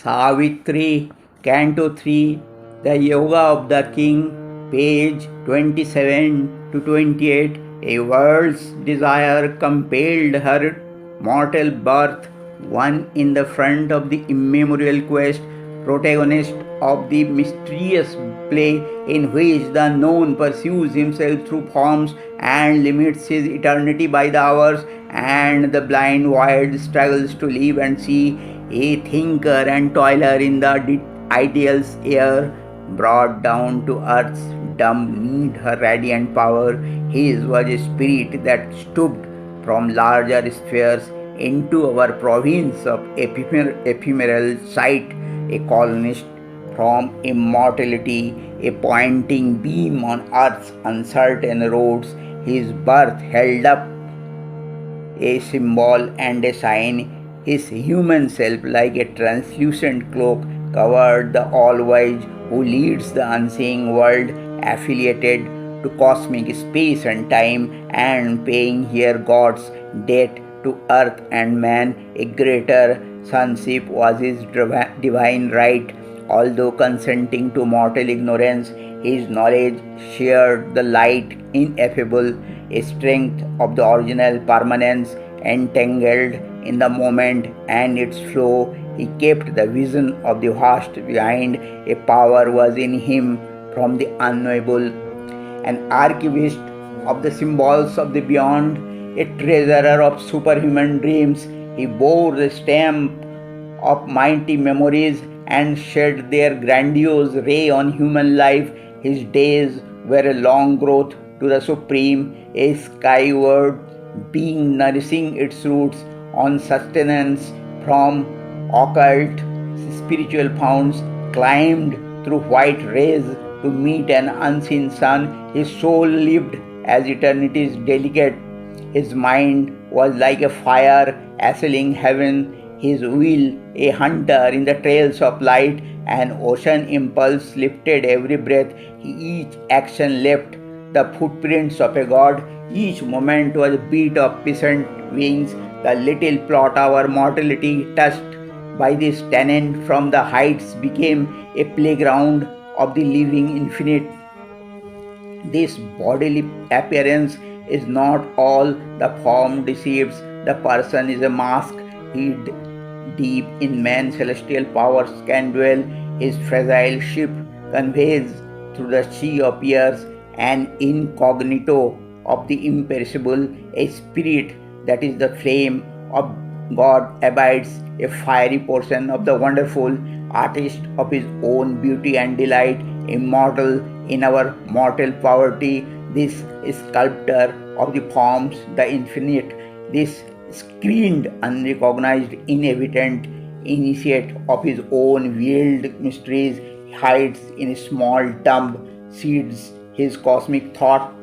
Savitri, Canto 3, The Yoga of the King, page 27 to 28. A world's desire compelled her mortal birth, one in the front of the immemorial quest, protagonist of the mysterious play in which the known pursues himself through forms and limits his eternity by the hours, and the blind void struggles to live and see. A thinker and toiler in the ideal's air, brought down to earth's dumb need her radiant power. His was a spirit that stooped from larger spheres into our province of ephemeral sight, a colonist from immortality, a pointing beam on earth's uncertain roads. His birth held up a symbol and a sign. His human self, like a translucent cloak, covered the all-wise who leads the unseen world, affiliated to cosmic space and time, and paying here God's debt to earth and man. A greater sonship was his divine right. Although consenting to mortal ignorance, his knowledge shared the light ineffable, a strength of the original permanence, entangled in the moment and its flow. He kept the vision of the vast behind. A power was in him from the unknowable, an archivist of the symbols of the beyond, a treasurer of superhuman dreams. He bore the stamp of mighty memories and shed their grandiose ray on human life. His days were a long growth to the supreme, a skyward being nourishing its roots on sustenance from occult spiritual founts, climbed through white rays to meet an unseen sun. His soul lived as eternity's delicate. His mind was like a fire assailing heaven, his will a hunter in the trails of light. An ocean impulse lifted every breath. Each action left the footprints of a god. Each moment was a beat of peasant wings. The little plot our mortality touched by this tenant from the heights became a playground of the living infinite. This bodily appearance is not all. The form deceives. The person is a mask. Hid deep in man's celestial powers can dwell. His fragile ship conveys through the sea of years an incognito of the imperishable, a spirit that is the flame of God abides, a fiery portion of the wonderful, artist of his own beauty and delight, immortal in our mortal poverty, this sculptor of the forms, the infinite, this screened, unrecognized, inhabitant, initiate of his own veiled mysteries, hides in small dumb seeds his cosmic thought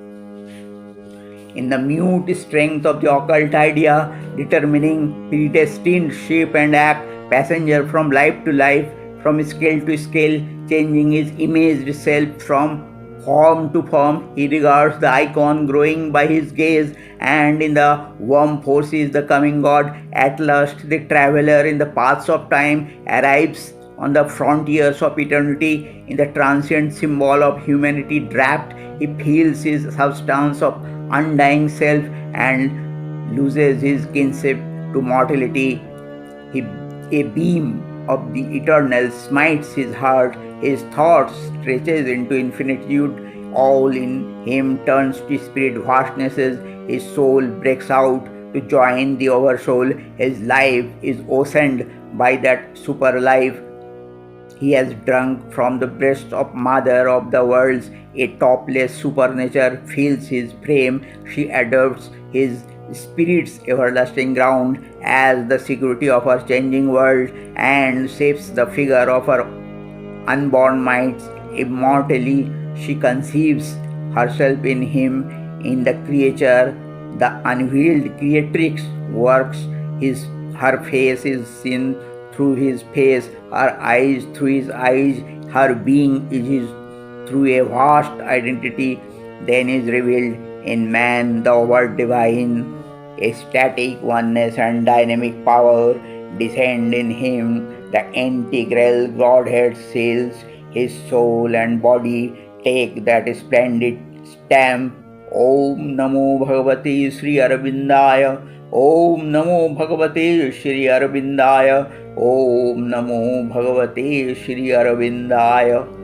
in the mute strength of the occult idea, determining predestined shape and act, passenger from life to life, from scale to scale, changing his imaged self from form to form. He regards the icon growing by his gaze, and in the warm forces the coming God. At last the traveler in the paths of time arrives on the frontiers of eternity. In the transient symbol of humanity draped, he feels his substance of undying self and loses his kinship to mortality. A beam of the eternal smites his heart. His thought stretches into infinitude. All in him turns to spirit vastnesses. His soul breaks out to join the oversoul. His life is oceaned by that super life. He has drunk from the breast of mother of the worlds. A topless supernature fills his frame. She adopts his spirit's everlasting ground as the security of her changing world, and shapes the figure of her unborn minds. Immortally she conceives herself in him, in the creature. The unveiled creatrix works. Her face is seen through his face, her eyes through his eyes, her being is his through a vast identity. Then is revealed in man the word divine, a static oneness and dynamic power descend in him. The integral Godhead seals his soul and body. Take that splendid stamp. Om Namo Bhagavate Sri Arvindaya. Om Namo Bhagavate Sri Arvindaya. Om Namo Bhagavate Sri Arvindaya.